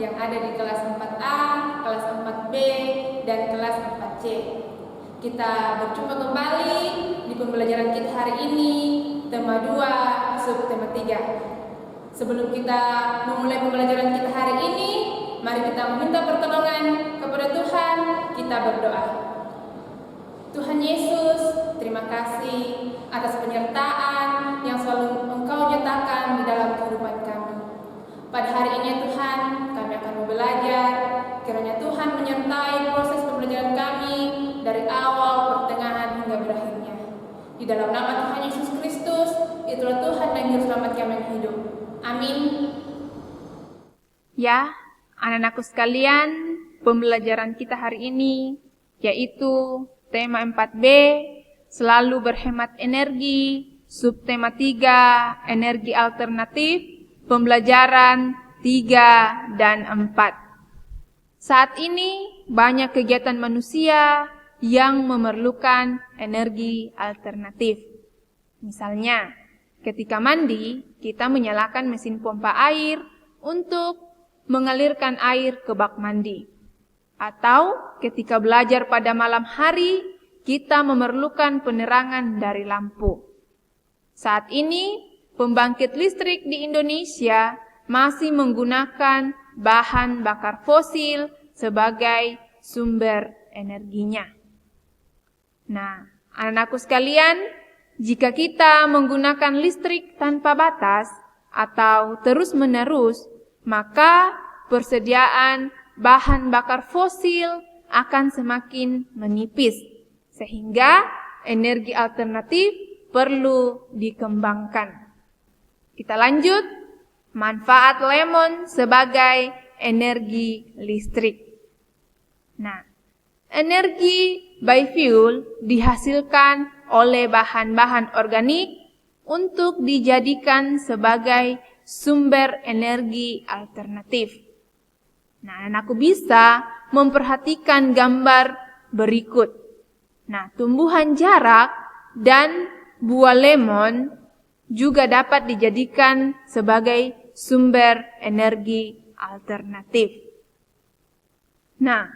yang ada di kelas 4A, kelas 4B, dan kelas 4C. Kita berjumpa kembali di pembelajaran kita hari ini, tema 2, subtema 3. Sebelum kita memulai pembelajaran kita hari ini, mari kita meminta pertolongan kepada Tuhan, kita berdoa. Tuhan Yesus, terima kasih atas penyertaan yang selalu Engkau nyatakan di dalam kehidupan kami. Pada hari ini Tuhan, kami akan belajar. Kiranya Tuhan menyertai proses pembelajaran kami dari awal, pertengahan, hingga berakhirnya. Di dalam nama Tuhan Yesus Kristus, itulah Tuhan dan Juru Selamat kami yang hidup. Amin. Ya, anak-anakku sekalian, pembelajaran kita hari ini yaitu tema 4B, selalu berhemat energi, subtema 3, energi alternatif, pembelajaran 3 dan 4. Saat ini banyak kegiatan manusia yang memerlukan energi alternatif. Misalnya, ketika mandi, kita menyalakan mesin pompa air untuk mengalirkan air ke bak mandi. Atau ketika belajar pada malam hari, kita memerlukan penerangan dari lampu. Saat ini, pembangkit listrik di Indonesia masih menggunakan bahan bakar fosil sebagai sumber energinya. Nah, anak-anakku sekalian, jika kita menggunakan listrik tanpa batas atau terus-menerus, maka persediaan bahan bakar fosil akan semakin menipis, sehingga energi alternatif perlu dikembangkan. Kita lanjut, manfaat lemon sebagai energi listrik. Nah, energi biofuel dihasilkan oleh bahan-bahan organik untuk dijadikan sebagai sumber energi alternatif. Nah, anakku bisa memperhatikan gambar berikut. Nah, tumbuhan jarak dan buah lemon juga dapat dijadikan sebagai sumber energi alternatif. Nah,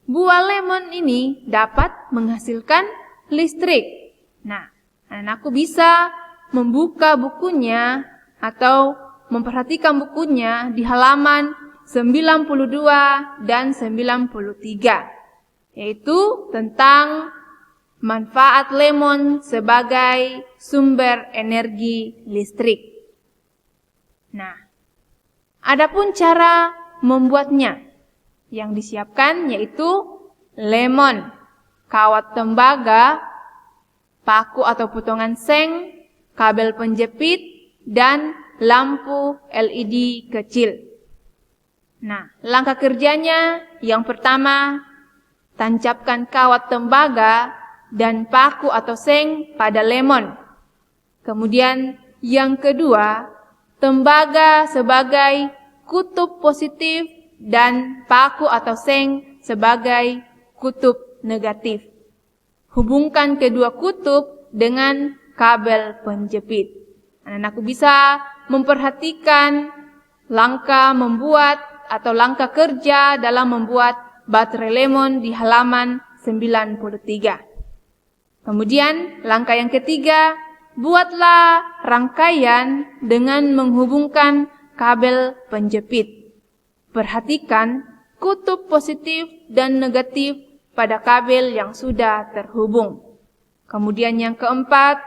buah lemon ini dapat menghasilkan listrik. Nah, anakku bisa membuka bukunya atau memperhatikan bukunya di halaman 92 dan 93, yaitu tentang manfaat lemon sebagai sumber energi listrik. Nah, adapun cara membuatnya, yang disiapkan yaitu lemon, kawat tembaga, paku atau potongan seng, kabel penjepit, dan lampu LED kecil. Nah, langkah kerjanya yang pertama, tancapkan kawat tembaga dan paku atau seng pada lemon. Kemudian yang kedua, tembaga sebagai kutub positif dan paku atau seng sebagai kutub negatif. Hubungkan kedua kutub dengan kabel penjepit. Anak-anakku bisa memperhatikan langkah membuat atau langkah kerja dalam membuat baterai lemon di halaman 93. Kemudian langkah yang ketiga, buatlah rangkaian dengan menghubungkan kabel penjepit. Perhatikan kutub positif dan negatif pada kabel yang sudah terhubung. Kemudian yang keempat,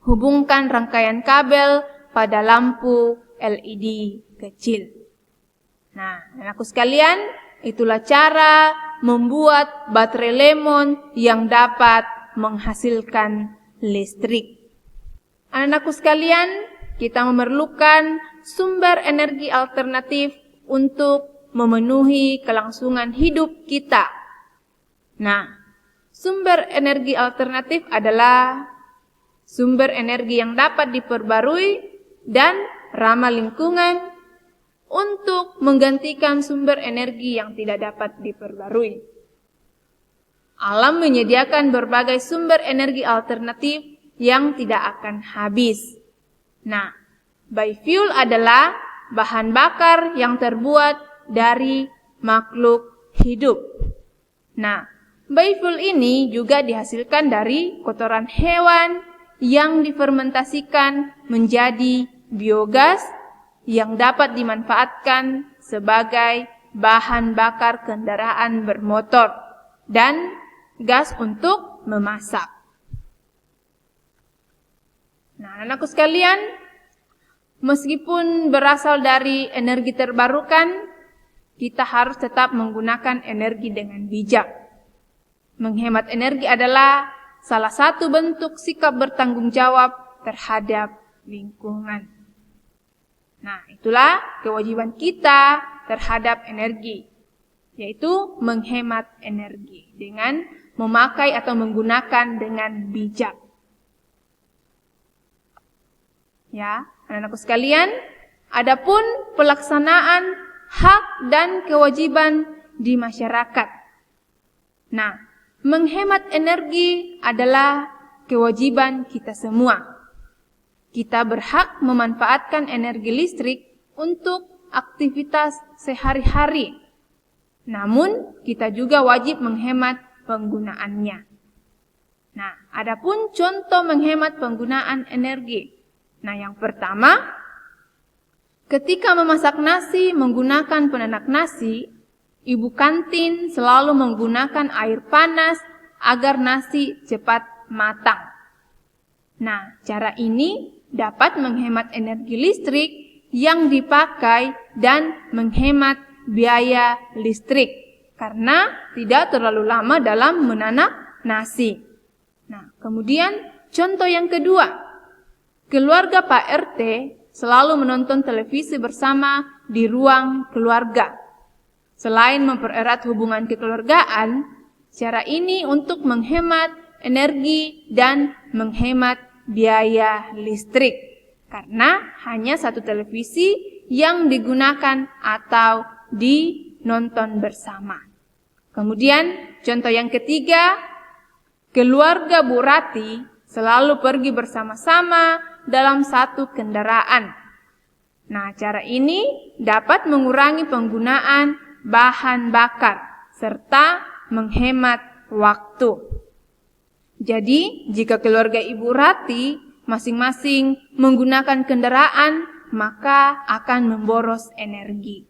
hubungkan rangkaian kabel pada lampu LED kecil. Nah, anakku sekalian, itulah cara membuat baterai lemon yang dapat menghasilkan listrik. Anak-anakku sekalian, kita memerlukan sumber energi alternatif untuk memenuhi kelangsungan hidup kita. Nah, sumber energi alternatif adalah sumber energi yang dapat diperbarui dan ramah lingkungan untuk menggantikan sumber energi yang tidak dapat diperbarui. Alam menyediakan berbagai sumber energi alternatif yang tidak akan habis. Nah, biofuel adalah bahan bakar yang terbuat dari makhluk hidup. Nah, biofuel ini juga dihasilkan dari kotoran hewan yang difermentasikan menjadi biogas yang dapat dimanfaatkan sebagai bahan bakar kendaraan bermotor dan gas untuk memasak. Nah, anakku sekalian, meskipun berasal dari energi terbarukan, kita harus tetap menggunakan energi dengan bijak. Menghemat energi adalah salah satu bentuk sikap bertanggung jawab terhadap lingkungan. Nah, itulah kewajiban kita terhadap energi, yaitu menghemat energi dengan memakai atau menggunakan dengan bijak. Ya, anak-anakku sekalian, adapun pelaksanaan hak dan kewajiban di masyarakat. Nah, menghemat energi adalah kewajiban kita semua. Kita berhak memanfaatkan energi listrik untuk aktivitas sehari-hari. Namun, kita juga wajib menghemat penggunaannya. Nah, adapun contoh menghemat penggunaan energi. Nah, yang pertama, ketika memasak nasi menggunakan penanak nasi, ibu kantin selalu menggunakan air panas agar nasi cepat matang. Nah, cara ini dapat menghemat energi listrik yang dipakai dan menghemat biaya listrik karena tidak terlalu lama dalam menanak nasi. Nah, kemudian contoh yang kedua, keluarga Pak RT selalu menonton televisi bersama di ruang keluarga. Selain mempererat hubungan kekeluargaan, cara ini untuk menghemat energi dan menghemat biaya listrik karena hanya satu televisi yang digunakan atau dinonton bersama. Kemudian contoh yang ketiga, keluarga Bu Rati selalu pergi bersama-sama dalam satu kendaraan. Nah, cara ini dapat mengurangi penggunaan bahan bakar serta menghemat waktu. Jadi, jika keluarga Ibu Rati masing-masing menggunakan kendaraan, maka akan memboros energi.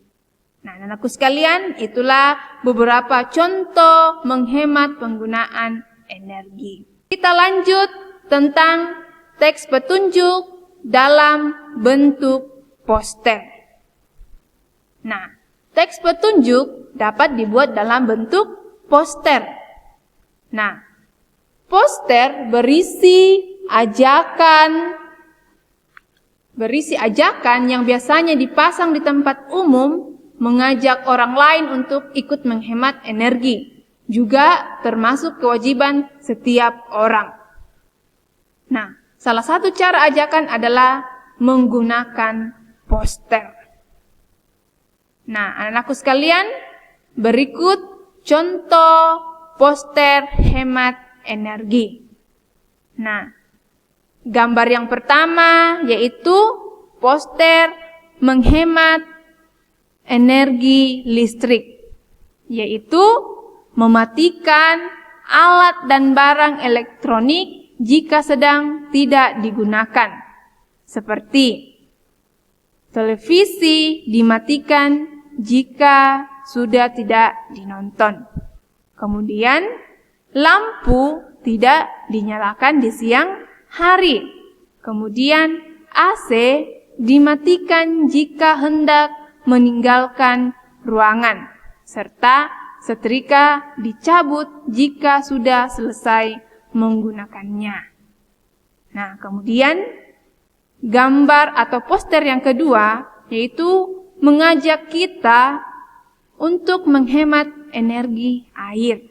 Nah, anakku sekalian, itulah beberapa contoh menghemat penggunaan energi. Kita lanjut tentang teks petunjuk dalam bentuk poster. Nah, teks petunjuk dapat dibuat dalam bentuk poster. Nah, poster berisi ajakan yang biasanya dipasang di tempat umum, mengajak orang lain untuk ikut menghemat energi. Juga termasuk kewajiban setiap orang. Nah, salah satu cara ajakan adalah menggunakan poster. Nah, anak-anakku sekalian, berikut contoh poster hemat energi. Nah, gambar yang pertama yaitu poster menghemat energi listrik, yaitu mematikan alat dan barang elektronik jika sedang tidak digunakan, seperti televisi dimatikan jika sudah tidak dinonton. Kemudian, lampu tidak dinyalakan di siang hari. Kemudian, AC dimatikan jika hendak meninggalkan ruangan, serta setrika dicabut jika sudah selesai menggunakannya. Nah, kemudian gambar atau poster yang kedua yaitu mengajak kita untuk menghemat energi air.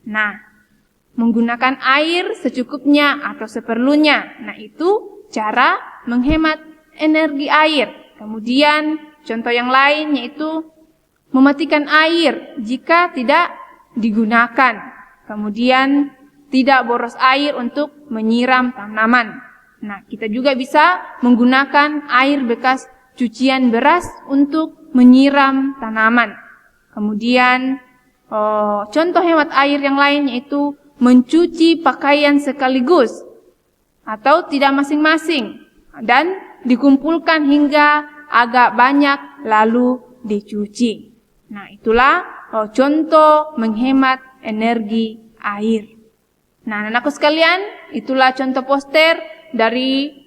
Nah, menggunakan air secukupnya atau seperlunya. Nah, itu cara menghemat energi air. Kemudian contoh yang lain yaitu mematikan air jika tidak digunakan. Kemudian tidak boros air untuk menyiram tanaman. Nah, kita juga bisa menggunakan air bekas cucian beras untuk menyiram tanaman. Kemudian contoh hemat air yang lain yaitu mencuci pakaian sekaligus atau tidak masing-masing dan dikumpulkan hingga agak banyak lalu dicuci. Nah, itulah contoh menghemat energi air. Nah, anak-anakku sekalian, itulah contoh poster dari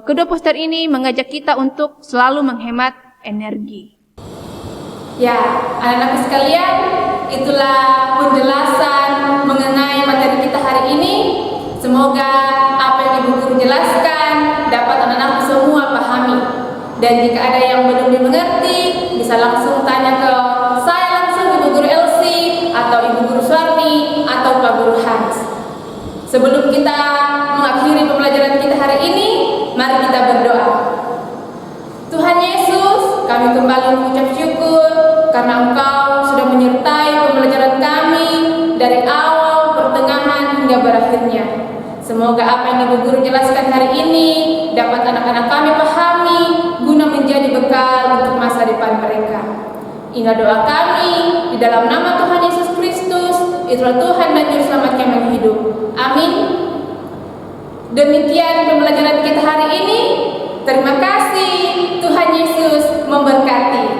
kedua poster ini mengajak kita untuk selalu menghemat energi. Ya, anak-anakku sekalian, itulah penjelasan mengenai materi kita hari ini. Semoga apa yang Ibu Guru jelaskan dapat anak-anakku semua pahami. Dan jika ada yang belum dimengerti, bisa langsung tanya ke saya langsung, Ibu Guru Elsie, atau Ibu Guru Suarni, atau Pak Guru Hans. Sebelum kita mengakhiri pembelajaran kita hari ini, mari kita berdoa. Tuhan Yesus, kami kembali mengucap syukur karena Engkau sudah menyertai pembelajaran kami dari awal, pertengahan, hingga berakhirnya. Semoga apa yang Ibu Guru jelaskan hari ini dapat anak-anak kami pahami guna menjadi bekal untuk masa depan mereka. Inilah doa kami di dalam nama Tuhan Yesus Kristus, itulah Tuhan dan Juru Selamat kami yang hidup. Amin. Demikian pembelajaran kita hari ini. Terima kasih. Tuhan Yesus memberkati.